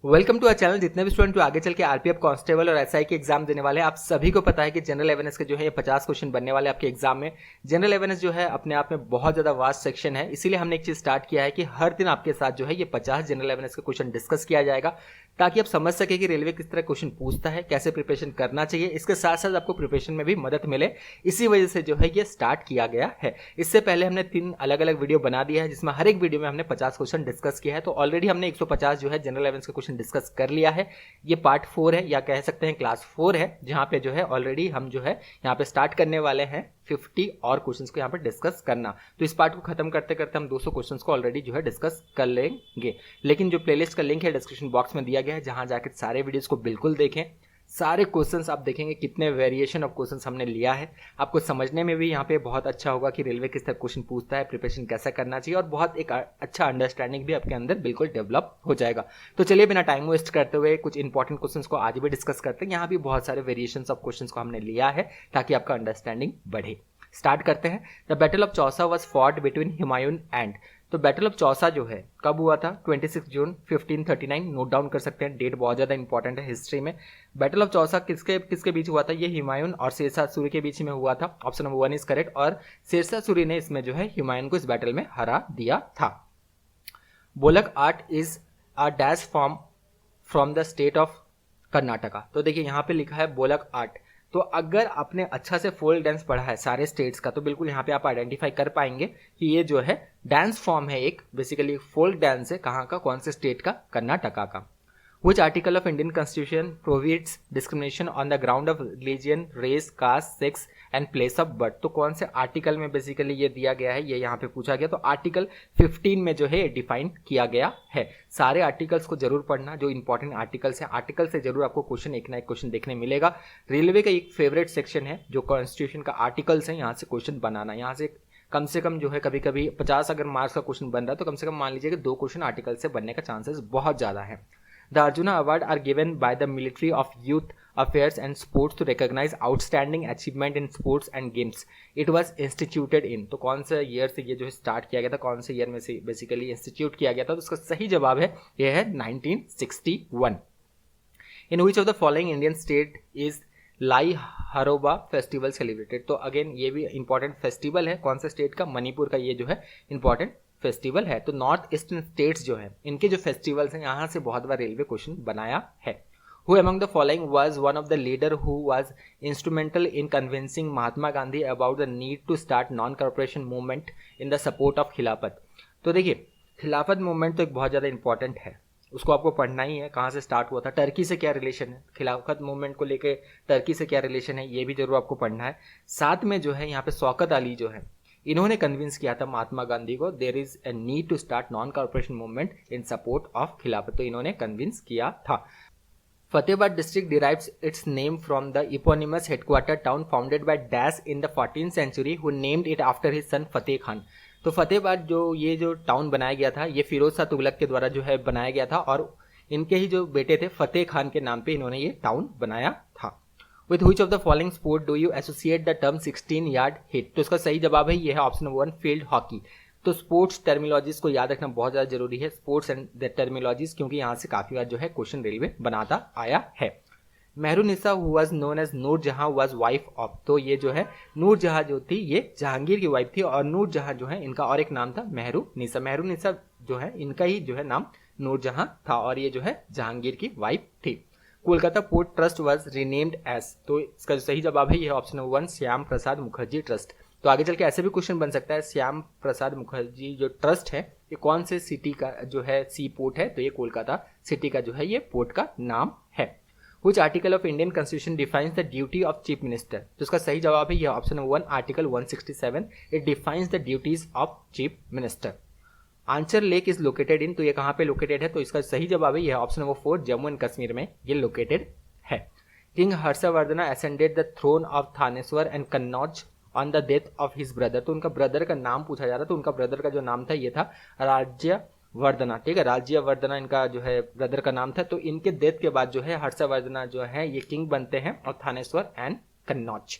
Welcome to our channel. जितने भी student जो आगे चल के आरपीएफ कांस्टेबल और एसआई के एग्जाम देने वाले हैं, आप सभी को पता है कि जनरल अवेयरनेस के जो है ये 50 क्वेश्चन बनने वाले आपके एग्जाम में। जनरल अवेयरनेस जो है अपने आप में बहुत ज्यादा वास्ट सेक्शन है, इसीलिए हमने एक चीज स्टार्ट किया है कि हर दिन आपके साथ जो है ये 50 जनरल अवेयरनेस के क्वेश्चन डिस्कस किया जाएगा, ताकि आप समझ सके कि रेलवे किस तरह क्वेश्चन पूछता है, कैसे प्रिपरेशन करना चाहिए। इसके साथ साथ आपको प्रिपरेशन में भी मदद मिले, इसी वजह से जो है ये स्टार्ट किया गया है। इससे पहले हमने 3 अलग अलग वीडियो बना दिया है, जिसमें हर एक वीडियो में हमने 50 क्वेश्चन डिस्कस किया है। तो ऑलरेडी हमने 150 जो है जनरल अवेयरनेस के क्वेश्चन डिस्कस कर लिया है। ये पार्ट 4 है, या कह सकते हैं क्लास 4 है, जहां पे जो है ऑलरेडी हम जो है यहाँ पे स्टार्ट करने वाले हैं 50 और क्वेश्चंस को यहाँ पे डिस्कस करना। तो इस पार्ट को खत्म करते करते हम 200 क्वेश्चंस को ऑलरेडी जो है डिस्कस कर लेंगे। लेकिन जो प्लेलिस्ट का लिंक है डिस्क्रिप्शन बॉक्स में दिया गया है, जहां जाकर सारे वीडियोस को बिल्कुल देखें। सारे क्वेश्चंस आप देखेंगे कितने वेरिएशन ऑफ क्वेश्चंस हमने लिया है। आपको समझने में भी यहाँ पे बहुत अच्छा होगा कि रेलवे किस तरह क्वेश्चन पूछता है, प्रिपरेशन कैसा करना चाहिए, और बहुत एक अच्छा अंडरस्टैंडिंग भी आपके अंदर बिल्कुल डेवलप हो जाएगा। तो चलिए बिना टाइम वेस्ट करते हुए कुछ इंपॉर्टेंट क्वेश्चंस को आज भी डिस्कस करते हैं। यहाँ भी बहुत सारे वेरिएशन ऑफ क्वेश्चन को हमने लिया है ताकि आपका अंडरस्टैंडिंग बढ़े। स्टार्ट करते हैं। The battle of Chausa was fought between Humayun and. तो बैटल ऑफ चौसा जो है कब हुआ था? 26 जून 1539। नोट डाउन कर सकते हैं, डेट बहुत ज्यादा इंपॉर्टेंट है हिस्ट्री में। बैटल ऑफ चौसा किसके किसके बीच हुआ था? ये हुमायूं और शेरशाह सूरी के बीच में हुआ था। Option number 1 is correct. और शेरशाह सूरी ने इसमें जो है हुमायूं को इस बैटल में हरा दिया था। बोलक art is a dash form from the state of Karnataka. तो देखिए यहाँ पे लिखा है बोलक आर्ट। तो अगर आपने अच्छा से फोल्क डांस पढ़ा है सारे स्टेट्स का, तो बिल्कुल यहाँ पे आप आइडेंटिफाई कर पाएंगे कि ये जो है डांस फॉर्म है, एक बेसिकली फोल्क डांस है। कहाँ का? कौन से स्टेट का? कर्नाटका का। Which article of Indian Constitution prohibits discrimination on the ground of religion, race, caste, sex and place of birth? तो कौन से आर्टिकल में बेसिकली ये दिया गया है, ये यहाँ पे पूछा गया। तो आर्टिकल 15 में जो है डिफाइन किया गया है। सारे आर्टिकल्स को जरूर पढ़ना, जो इंपॉर्टेंट आर्टिकल्स हैं, आर्टिकल से जरूर आपको क्वेश्चन एक ना एक क्वेश्चन देखने मिलेगा। रेलवे का एक फेवरेट सेक्शन है जो कॉन्स्टिट्यूशन का आर्टिकल्स है, यहाँ से क्वेश्चन बनाना। यहाँ से कम जो है कभी कभी 50 अगर मार्क्स का क्वेश्चन बन रहा है, तो कम से कम मान लीजिए कि 2 क्वेश्चन आर्टिकल से बनने का चांसेस बहुत ज्यादा है। The Arjuna Award are given by the Military of Youth Affairs and Sports to recognize outstanding achievement in sports and games. It was instituted in। तो कौन से ईयर से ये जो है स्टार्ट किया गया था, कौन से ईयर में से बेसिकली इंस्टीट्यूट किया गया था? तो उसका सही जवाब है ये है 1961। In which of the following Indian state is लाई हरोबा फेस्टिवल सेलिब्रेटेड? तो अगेन ये भी इंपॉर्टेंट फेस्टिवल है। कौन से स्टेट का? मणिपुर का ये जो है इंपॉर्टेंट फेस्टिवल है। तो नॉर्थ ईस्टर्न स्टेट्स जो है इनके जो फेस्टिवल्स हैं, यहाँ से बहुत बार रेलवे क्वेश्चन बनाया है। Who among the following was one of the leader who was instrumental in convincing Mahatma Gandhi about the need to start non-cooperation movement in the support of खिलाफत? तो देखिए खिलाफत मूवमेंट तो एक बहुत ज़्यादा इंपॉर्टेंट है, उसको आपको पढ़ना ही है। कहाँ से स्टार्ट हुआ था, टर्की से क्या रिलेशन है, खिलाफत मूवमेंट को लेके टर्की से क्या रिलेशन है, ये भी जरूर आपको पढ़ना है। साथ में जो है यहाँ पे शौकत अली जो है, इन्होंने कन्विंस किया था महात्मा गांधी को, there is a need to start non cooperation movement in support of Khilafat. तो इन्होंने कन्विंस किया था। Fatehabad district derives its name from the eponymous headquarter town founded by dash in the 14th century who named it after his son Fateh Khan. तो फतेहाबाद ये जो town बनाया गया था, ये फिरोज शाह तुगलक के द्वारा जो है बनाया गया था, और इनके ही जो बेटे थे फतेह खान के नाम पे इन्होंने ये टाउन बनाया था। With which of the following sport do you associate the term 16 yard hit? तो इसका सही जवाब है ये है ऑप्शन नंबर 1 फील्ड हॉकी। तो स्पोर्ट्स टर्मिनोलॉजीज को याद रखना बहुत ज्यादा जरूरी है, स्पोर्ट्स एंड द टर्मिनोलॉजीज, क्योंकि यहाँ से काफी बार जो है क्वेश्चन रेलवे बनाता आया है। Mehrunnisa who was known as Noor Jahan was wife of. तो ये जो है नूर जहां जो थी ये जहांगीर की वाइफ थी, और नूर जहां जो है इनका और एक नाम था मेहरुनिसा। मेहरुनिसा जो है इनका ही जो है नाम नूर जहां था, और ये जो है जहांगीर की वाइफ थी। Kolkata port trust was renamed as. तो इसका जो सही जवाब है ये है option number 1 Shyam Prasad Mukherjee trust. तो आगे चल के ऐसे भी क्वेश्चन बन सकता है, श्याम प्रसाद मुखर्जी जो ट्रस्ट है ये कौन से सिटी का जो है सी पोर्ट है? तो ये कोलकाता सिटी का जो है ये पोर्ट का नाम है। Which article of Indian Constitution defines the duty of Chief Minister? तो इसका सही जवाब है ये option number 1 article 167। It defines the duties of chief minister. Anchar lake is located in. तो ये कहाँ पे लोकेटेड है? तो इसका सही जवाब है यह option number 4 Jammu and Kashmir में ये लोकेटेड है। King Harshavardhana ascended the throne of Thaneshwar and Kannauj on the death of his brother. तो उनका ब्रदर का नाम पूछा जा रहा था, तो उनका ब्रदर का जो नाम था ये था राज्यवर्धना। ठीक है, राज्यवर्धना इनका जो है ब्रदर का नाम था। तो इनके डेथ के बाद जो है हर्षवर्धना जो है ये किंग बनते हैं, और Thaneshwar and Kannauj.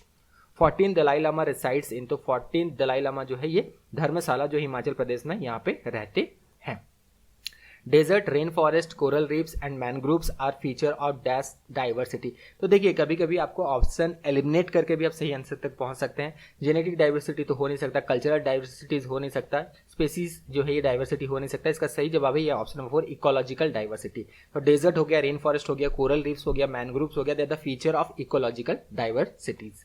14 Dalai Lama resides in. तो 14 दलाई लामा जो है ये धर्मशाला जो हिमाचल प्रदेश में यहाँ पे रहते हैं। Desert, rain forest, coral reefs and mangroves are feature of dash diversity. तो देखिए कभी कभी आपको ऑप्शन एलिमिनेट करके भी आप सही आंसर तक पहुंच सकते हैं। जेनेटिक डाइवर्सिटी तो हो नहीं सकता, कल्चरल डाइवर्सिटीज हो नहीं सकता, स्पेसीज जो है ये डाइवर्सिटी हो नहीं सकता। इसका सही जवाब है ये ऑप्शन नंबर 4 इकोलॉजिकल डाइवर्सिटी। तो डेजर्ट हो गया, रेन फॉरेस्ट हो गया, कोरल रीफ्स हो गया, मैनग्रोव्स हो गया, they are the feature of ecological diversities.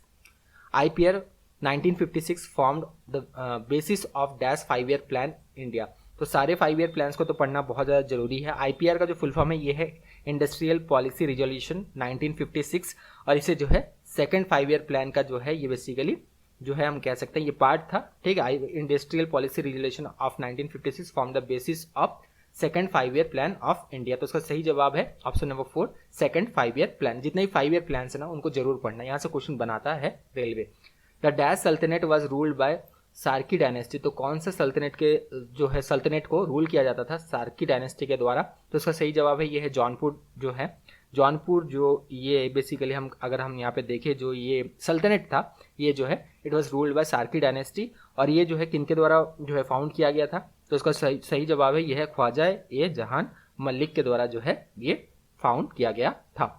IPR 1956 formed the basis of dash 5 year plan India. तो सारे 5 ईयर प्लान्स को तो पढ़ना बहुत ज़्यादा जरूरी है। IPR का जो फुल फॉर्म है ये है इंडस्ट्रियल पॉलिसी रिजोल्यूशन 1956, और इसे जो है सेकंड 5 ईयर प्लान का जो है ये बेसिकली जो है हम कह सकते हैं ये पार्ट था, ठीक है। Industrial policy resolution of 1956 form the basis of second 5 year plan of India. तो उसका सही जवाब है option number 4 second 5 year plan. जितने भी 5 ईयर प्लान है ना उनको जरूर पढ़ना, यहाँ से क्वेश्चन बनाता है रेलवे। द डैश सल्तनत was ruled by Sarki dynasty. तो कौन सा सल्तनत के जो है सल्तनत को रूल किया जाता था सार्की डायनेस्टी के द्वारा। तो उसका सही जवाब है ये है जौनपुर जो है, जौनपुर जो ये बेसिकली हम अगर हम यहाँ पे देखें जो ये सल्तनत था ये जो है it was ruled by Sarki dynasty, और ये जो है किनके द्वारा जो है फाउंड किया गया था। तो उसका सही जवाब है यह है ख्वाजा-ए-जहान मलिक के द्वारा जो है ये फाउंड किया गया था।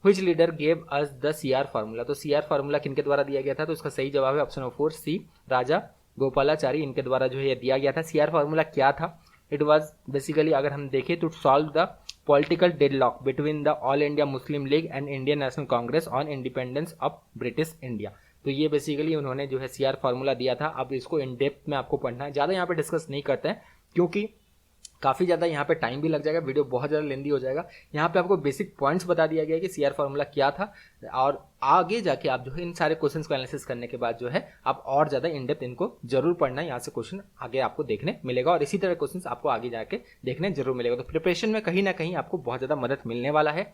Which leader gave us the CR formula. तो CR फार्मूला किनके द्वारा दिया गया था। तो उसका सही जवाब है ऑप्शन नंबर 4 सी राजा गोपालाचारी, इनके द्वारा जो है ये दिया गया था। CR फार्मूला क्या था। इट वाज बेसिकली अगर हम देखें तो solve the political deadlock between the all India Muslim league and Indian national Congress on independence of British India. तो ये बेसिकली उन्होंने जो है CR फार्मूला दिया था। अब इसको इन डेप्थ में आपको पढ़ना है, ज़्यादा यहाँ पे डिस्कस नहीं करते हैं क्योंकि काफ़ी ज़्यादा यहाँ पे टाइम भी लग जाएगा, वीडियो बहुत ज़्यादा लेंदी हो जाएगा। यहाँ पे आपको बेसिक पॉइंट्स बता दिया गया है कि CR फार्मूला क्या था, और आगे जाके आप जो है इन सारे क्वेश्चंस को एनालिसिस करने के बाद जो है आप और ज़्यादा इन डेप्थ इनको जरूर पढ़ना है। यहाँ से क्वेश्चन आगे आपको देखने मिलेगा और इसी तरह क्वेश्चन आपको आगे जाके देखने जरूर मिलेगा। तो प्रिपरेशन में कहीं ना कहीं आपको बहुत ज़्यादा मदद मिलने वाला है।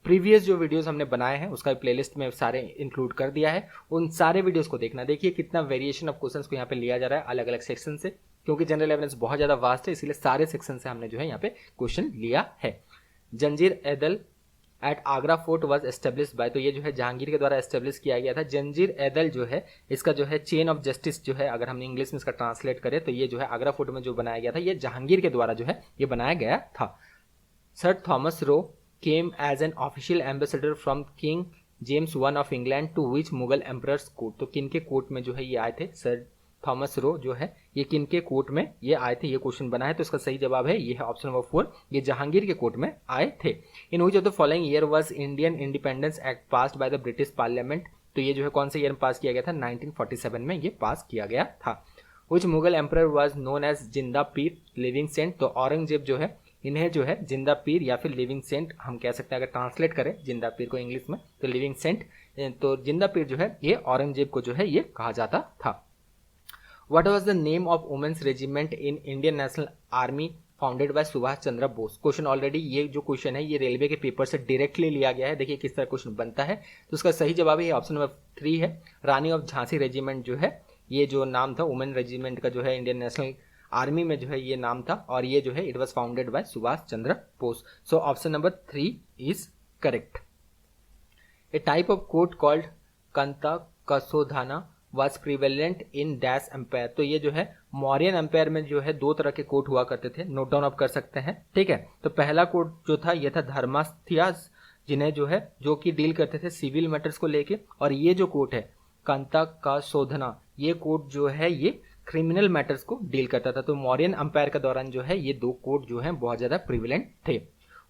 प्रीवियस जो वीडियोस हमने बनाए हैं उसका प्लेलिस्ट में सारे इंक्लूड कर दिया है, उन सारे वीडियोस को देखना। देखिए कितना वेरिएशन ऑफ क्वेश्चंस को यहाँ पे लिया जा रहा है अलग अलग सेक्शन से, क्योंकि जनरल अवेयरनेस बहुत ज़्यादा वास्ट है इसलिए सारे सेक्शन से हमने जो है यहाँ पे क्वेश्चन लिया है। Zanjir Adl at Agra fort was establish by. तो ये जो है जहांगीर के द्वारा एस्टेब्लिश किया गया था। जंजीर एदल जो है इसका जो है चेन ऑफ जस्टिस जो है अगर हमने इंग्लिश में इसका ट्रांसलेट करें तो ये जो है आगरा फोर्ट में जो बनाया गया था ये जहांगीर के द्वारा जो है ये बनाया गया था। Sir Thomas Roe came as an official ambassador from King James I of England to which Mughal emperors court. तो किनके कोर्ट में जो है ये आए थे, सर थॉमस रो जो है ये किनके कोर्ट में ये आए थे, ये क्वेश्चन बना है। तो इसका सही जवाब है ये है ऑप्शन नंबर 4 ये जहांगीर के कोर्ट में आए थे। In which of the following year was Indian Independence Act passed by the British Parliament. तो ये जो है कौन से ईयर में पास किया गया था, 1947 में ये पास किया गया था। Which Mughal emperor was known as Zinda Pir living Saint. तो औरंगजेब जो है इन्हें जो है जिंदा पीर या फिर लिविंग सेंट हम कह सकते हैं, अगर ट्रांसलेट करें जिंदा पीर को इंग्लिश में तो लिविंग सेंट। तो जिंदा पीर जो है ये औरंगजेब को जो है ये कहा जाता था। What was the name of women's regiment in Indian national army founded by Subhash Chandra Bose. Question already ये जो क्वेश्चन है ये रेलवे के पेपर से डायरेक्टली लिया गया है। देखिए किस तरह क्वेश्चन बनता है। तो उसका सही जवाब है ऑप्शन नंबर 3 है रानी ऑफ झांसी रेजिमेंट जो है ये जो नाम था वुमेन रेजिमेंट का जो है इंडियन नेशनल आर्मी में जो है ये नाम था, और ये जो है it was founded by Subhash Chandra Bose. So option number 3 is correct. A type of court called Kantakasodhana was prevalent in dash empire. तो ये जो है मौर्यन एम्पायर में जो है 2 तरह के कोर्ट हुआ करते थे, नोट डाउन आप कर सकते हैं, ठीक है। तो पहला कोर्ट जो था ये था धर्मास्थियास, जिन्हें जो है जो कि डील करते थे सिविल मैटर्स को लेके, और ये जो कोर्ट है कंता कसोधना ये कोर्ट जो है ये क्रिमिनल मैटर्स को डील करता था। तो मौर्यन अंपायर के दौरान जो है ये 2 कोर्ट जो है बहुत ज्यादा प्रिविलेंट थे।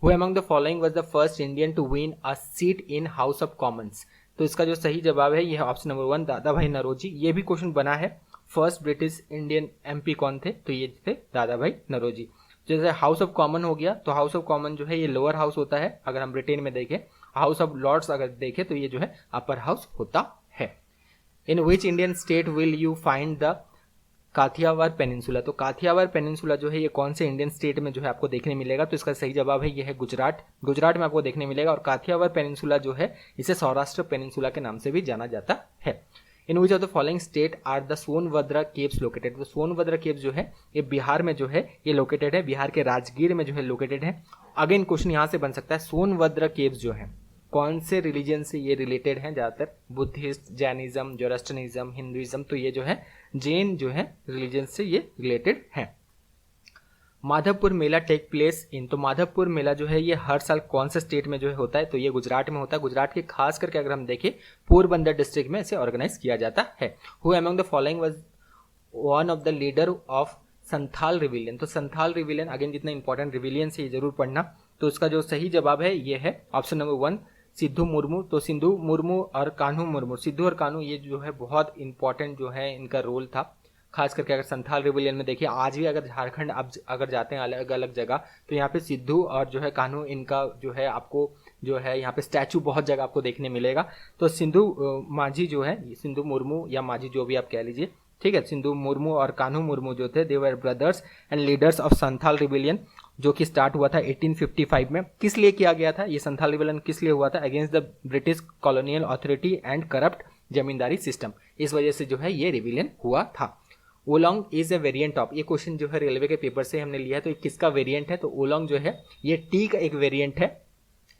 Who among the following was the first Indian to win a seat in house of commons. तो इसका जो सही जवाब है ये है ऑप्शन नंबर 1 दादा भाई नरोजी। ये भी क्वेश्चन बना है फर्स्ट ब्रिटिश इंडियन MP कौन थे, तो ये थे दादा भाई नरोजी। जैसे हाउस ऑफ कॉमन हो गया तो हाउस ऑफ कॉमन जो है ये लोअर हाउस होता है अगर हम ब्रिटेन में देखें, हाउस ऑफ लॉर्ड्स अगर देखें तो ये जो है अपर हाउस होता है। In which Indian state will you find the Kathiawar peninsula. तो काथियावार पेनिनसुला जो है ये कौन से इंडियन स्टेट में जो है आपको देखने मिलेगा, तो इसका सही जवाब है ये है गुजरात। गुजरात में आपको देखने मिलेगा, और काथियावार पेनिनसुला जो है इसे सौराष्ट्र पेनिनसुला के नाम से भी जाना जाता है। In which of the following state are the Sonbhadra caves located. तो सोनभद्रा केव्स जो है ये बिहार में जो है ये लोकेटेड है, बिहार के राजगीर में जो है लोकेटेड है। अगेन क्वेश्चन यहाँ से बन सकता है सोनभद्रा केव्स जो है कौन से रिलीजन से ये रिलेटेड हैं, ज़्यादातर बुद्धिस्ट, जैनिज्म, जोरास्ट्रियनिज्म, हिंदुइज्म। तो ये जो है जैन जो है रिलीजन से ये रिलेटेड है। माधवपुर मेला टेक प्लेस इन, तो माधवपुर मेला जो है ये हर साल कौन से स्टेट में जो है होता है, तो ये गुजरात में होता है। गुजरात के खास करके अगर हम देखें पोरबंदर डिस्ट्रिक्ट में इसे ऑर्गेनाइज किया जाता है। Who among the following was one of the leader of Santhal rebellion, तो संथाल रिविलियन अगेन जितना इंपॉर्टेंट रिविलियन से ये जरूर पढ़ना, तो उसका जो सही जवाब है ये है ऑप्शन नंबर 1 सिद्धू मुर्मू। तो सिद्धू मुर्मू और कान्हू मुर्मू, सिद्धू और कान्हू ये जो है बहुत इंपॉर्टेंट जो है इनका रोल था, खास करके अगर संथाल रिविलियन में देखिए आज भी अगर झारखंड अब अगर जाते हैं अलग अलग जगह तो यहाँ पे सिद्धू और जो है कान्हू इनका जो है आपको जो है यहाँ पे स्टैचू बहुत जगह आपको देखने मिलेगा। तो सिंधु माझी जो है, सिंधु मुर्मू या माझी जो भी आप कह लीजिए, ठीक है, सिंधु मुर्मू और कान्हू मुर्मू जो थे they were brothers and leaders of Santhal rebellion, जो कि स्टार्ट हुआ था 1855 में। किस लिए किया गया था ये संथाल रिविलियन, किस लिए हुआ था? Against the British colonial authority and corrupt zamindari system, इस वजह से जो है ये रिविलियन हुआ था। Oolong is a variant of, ये क्वेश्चन जो है रेलवे के पेपर से हमने लिया है, तो किसका वेरिएंट है? तो ओलोंग जो है ये टी का एक वेरिएंट है,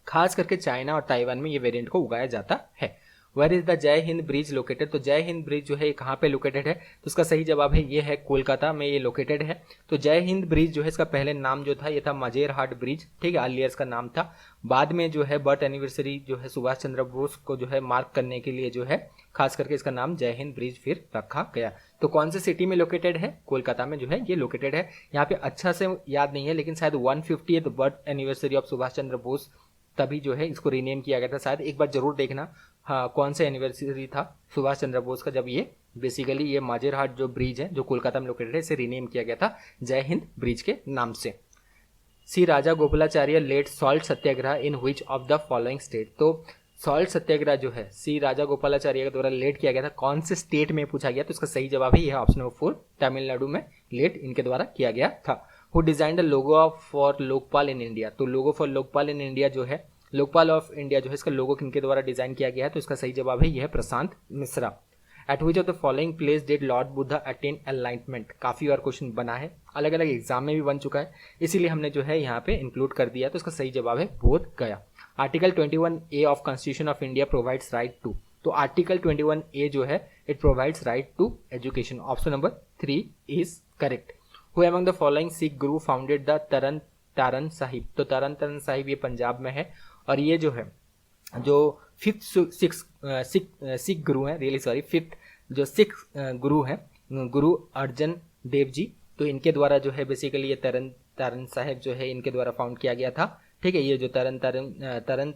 खास करके चाइना और ताइवान में ये वेरिएंट को उगाया जाता है। वेयर इज द जय हिंद ब्रिज लोकेटेड, तो जय हिंद ब्रिज जो है ये कहाँ पे लोकेटेड है? तो उसका सही जवाब है ये है कोलकाता में ये लोकेटेड है। तो जय हिंद ब्रिज जो है इसका पहले नाम जो था ये था मजेरहाट ब्रिज, ठीक है, अर्लियर इसका नाम था। बाद में जो है बर्थ एनिवर्सरी जो है सुभाष चंद्र बोस को जो है मार्क करने के लिए जो है खास करके इसका नाम जय हिंद ब्रिज फिर रखा गया। तो कौन से सिटी में लोकेटेड है? कोलकाता में जो है ये लोकेटेड है। यहाँ पे अच्छा से याद नहीं है लेकिन शायद 150th birth anniversary of Subhash Chandra Bose तभी जो है इसको रीनेम किया गया था, शायद एक बार जरूर देखना हाँ कौन सा एनिवर्सरी था सुभाष चंद्र बोस का, जब ये बेसिकली ये माजेरहाट जो ब्रिज है जो कोलकाता में लोकेटेड है इसे रीनेम किया गया था जय हिंद ब्रिज के नाम से। C Raja Gopalachari led salt satyagraha in which of the following state, तो सॉल्ट सत्याग्रह जो है सी राजा गोपालाचार्य के द्वारा लेड किया गया था, कौन से स्टेट में पूछा गया? तो इसका सही जवाब है यह ऑप्शन नंबर 4 तमिलनाडु में लेड इनके द्वारा किया गया था। Who design the logo for Lokpal in India, तो logo for Lokpal in India जो है लोकपाल ऑफ इंडिया जो है इसका लोगो किनके द्वारा डिजाइन किया गया है? तो इसका सही जवाब है यह Prashant Mishra. At which of the following place did lord Buddha attain enlightenment, काफी और क्वेश्चन बना है, अलग अलग एग्जाम में भी बन चुका है, इसीलिए हमने जो है यहाँ पे इंक्लूड कर दिया। तो इसका सही जवाब है Bodh Gaya. Article 21A of constitution of India provides right to, तो आर्टिकल 21A जो है it provides right to education, option number 3 is correct. Who among the following Sikh guru founded the तरन तारन साहिब, तो तरन तारन साहिब ये पंजाब में है और ये जो है जो फिफ्थ सिख गुरु हैं, रियली सॉरी, फिफ्थ जो सिख गुरु हैं गुरु अर्जन देव जी, तो इनके द्वारा जो है बेसिकली ये तरन तारन साहिब जो है इनके द्वारा फाउंड किया गया था, ठीक है। ये जो तरन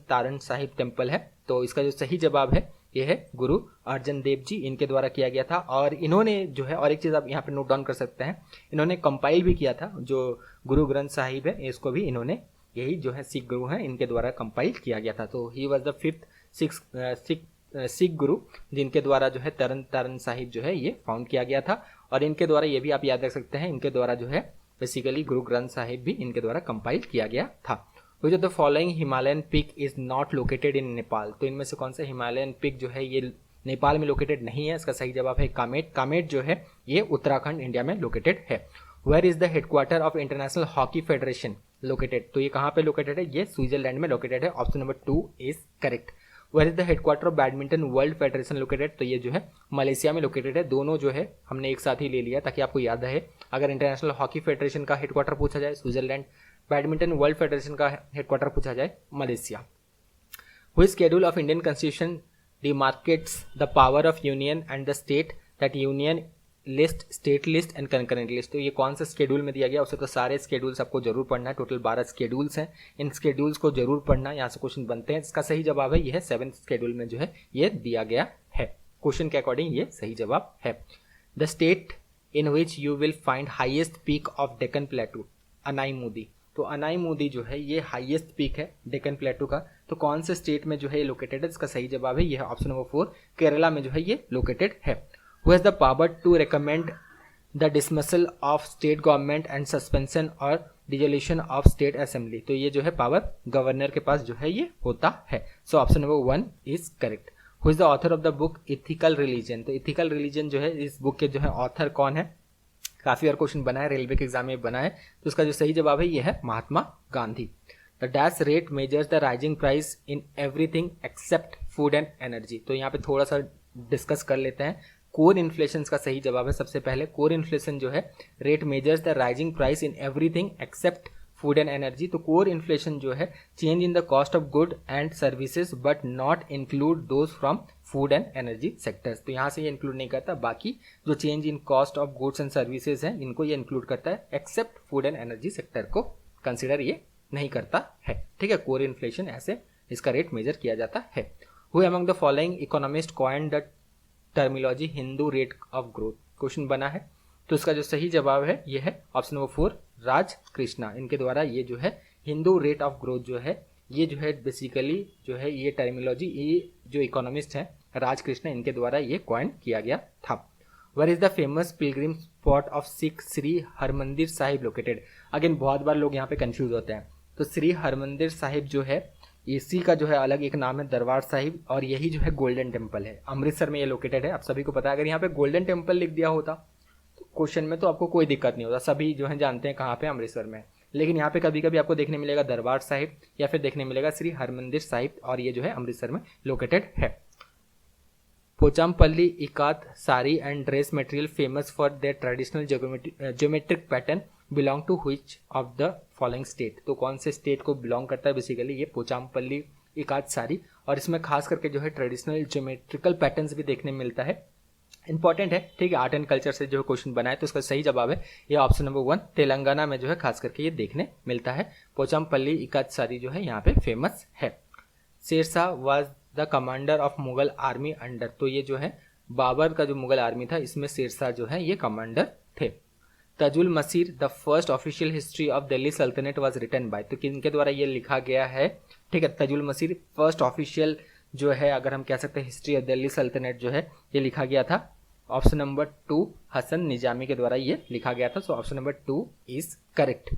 तारन साहिब टेम्पल है तो इसका जो सही जवाब है ये है गुरु अर्जन देव जी, इनके द्वारा किया गया था। और इन्होंने जो है और एक चीज़ आप यहाँ पे नोट डाउन कर सकते हैं, इन्होंने कंपाइल भी किया था जो गुरु ग्रंथ साहिब है, इसको भी इन्होंने यही जो है सिख गुरु हैं इनके द्वारा कंपाइल किया गया था। तो he was the fifth Sikh गुरु जिनके द्वारा जो है तरन तारन साहिब जो है ये फाउंड किया गया था। और इनके द्वारा ये भी आप याद रख सकते हैं, इनके द्वारा जो है बेसिकली गुरु ग्रंथ साहिब भी इनके द्वारा कंपाइल किया गया था। Which of the following Himalayan peak is not located in Nepal, तो इनमें से कौन सा हिमालयन पिक जो है ये नेपाल में लोकेटेड नहीं है? इसका सही जवाब है कामेट। कामेट जो है ये उत्तराखंड इंडिया में लोकेटेड है। Where is the headquarter of international hockey federation located, तो ये कहाँ पे लोकेटेड है? ये स्विट्जरलैंड में लोकेटेड है, option number 2 is correct. Where is the headquarter of badminton world federation located, तो ये जो है मलेशिया में लोकेटेड है। दोनों जो है हमने एक साथ ही ले लिया ताकि आपको याद रहे, अगर इंटरनेशनल हॉकी फेडरेशन का हेडक्वार्टर पूछा जाए स्विट्जरलैंड, बैडमिंटन वर्ल्ड फेडरेशन का हेडक्वार्टर पूछा जाए Malaysia. Which schedule of Indian constitution demarcates the power of union and the state that union list, state list and concurrent list, तो ये कौन सा स्केड्यूल में दिया गया? उसे तो सारे स्केड्यूल्स आपको जरूर पढ़ना है, टोटल 12 स्केड्यूल्स हैं, इन स्केड्यूल्स को जरूर पढ़ना, यहाँ से क्वेश्चन बनते हैं। इसका सही जवाब है यह 7th स्केड्यूल में जो है ये दिया गया है, क्वेश्चन के अकॉर्डिंग ये सही जवाब है। The state in which you will find highest peak of Deccan plateau, Anaimudi, तो अनाईमुदी जो है ये हाईएस्ट पीक है डेक्कन प्लेटू का, तो कौन से स्टेट में जो है ये लोकेटेड है? इसका सही जवाब है यह ऑप्शन नंबर 4 केरला में जो है ये लोकेटेड है। Who has the power to recommend the dismissal of state government and suspension or dissolution of state assembly, तो ये जो है पावर गवर्नर के पास जो है ये होता है। सो option number 1 is correct. Who is the author of the book ethical religion, तो ethical religion जो है इस बुक के जो है ऑथर कौन है? काफी और क्वेश्चन बना है, रेलवे के एग्जाम में बना है, तो इसका जो सही जवाब है ये है Mahatma Gandhi. The dash rate measures the rising price in everything except food and energy, तो यहाँ पे थोड़ा सा डिस्कस कर लेते हैं। कोर इन्फ्लेशन का सही जवाब है सबसे पहले। कोर इन्फ्लेशन जो है rate measures the rising price in everything except food and energy. तो कोर इन्फ्लेशन जो है change in the cost of good and services but not include those from food and energy sectors. तो यहाँ से ये include नहीं करता, बाकी जो change in cost of goods and services हैं इनको ये इंक्लूड करता है, except food and energy sector को कंसिडर ये नहीं करता है। ठीक है, कोर इन्फ्लेशन ऐसे इसका रेट मेजर किया जाता है। Who among the following economist coined the terminology Hindu rate of growth, question बना है। तो इसका जो सही जवाब है ये है ऑप्शन नंबर 4 राज कृष्णा। इनके द्वारा ये जो है हिंदू रेट ऑफ ग्रोथ जो है ये जो है बेसिकली जो है ये टर्मिनोलॉजी ये जो इकोनॉमिस्ट हैं राज कृष्णा इनके द्वारा ये कॉइन किया गया था। Where is the famous pilgrim spot of Sikh Shri Harmandir Sahib located. Again बहुत बार लोग यहाँ पे कंफ्यूज होते हैं। तो श्री हरमंदिर साहिब जो है इसी का जो है अलग एक नाम है दरबार साहिब, और यही जो है गोल्डन टेम्पल है, अमृतसर में ये लोकेटेड है। आप सभी को पता है, अगर यहाँ पे गोल्डन टेम्पल लिख दिया होता तो क्वेश्चन में तो आपको कोई दिक्कत नहीं होता, सभी जो है जानते हैं कहाँ पे अमृतसर में। लेकिन यहाँ पे कभी कभी आपको देखने मिलेगा दरबार साहिब या फिर देखने मिलेगा श्री हरमंदिर साहिब, और ये जो है अमृतसर में लोकेटेड है। Pochampally ikat sari and dress material famous for their traditional geometric pattern belong to which of the following state. तो कौन से स्टेट को बिलोंग करता है बेसिकली ये पोचामपल्ली इकात साड़ी, और इसमें खास करके जो है ट्रेडिशनल ज्योमेट्रिकल पैटर्न्स भी देखने मिलता है। इंपॉर्टेंट है, ठीक है, आर्ट एंड कल्चर से जो क्वेश्चन बना है। तो इसका सही जवाब है ये ऑप्शन नंबर 1 तेलंगाना में जो है खास करके ये देखने मिलता है। पोचामपल्ली इकात साड़ी जो है यहाँ पे फेमस है। Shershah was the commander of Mughal army under. तो ये जो है बाबर का जो मुगल आर्मी था इसमें शेरशाह जो है ये कमांडर थे। Tajul Masir the first official history of Delhi Sultanate was written by. तो किनके द्वारा ये लिखा गया है, ठीक है, तजुल मसीर फर्स्ट ऑफिशियल जो है अगर हम कह सकते हैं हिस्ट्री ऑफ दिल्ली सल्तनत जो है ये लिखा गया था ऑप्शन नंबर 2 हसन निजामी के द्वारा ये लिखा गया था। So option number 2 is correct.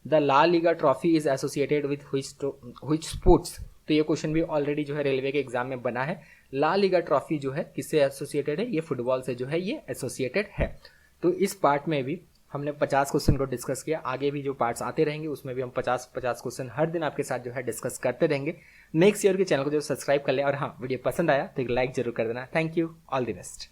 The La Liga trophy is associated with which sports. तो ये क्वेश्चन भी ऑलरेडी जो है रेलवे के एग्जाम में बना है। ला लीगा ट्रॉफी जो है किससे एसोसिएटेड है, ये फुटबॉल से जो है ये एसोसिएटेड है। तो इस पार्ट में भी हमने 50 क्वेश्चन को डिस्कस किया। आगे भी जो पार्ट्स आते रहेंगे उसमें भी हम 50 क्वेश्चन हर दिन आपके साथ जो है डिस्कस करते रहेंगे। नेक्स्ट ईयर के चैनल को जो सब्सक्राइब कर ले, और हाँ वीडियो पसंद आया तो एक लाइक जरूर कर देना। Thank you, all the best.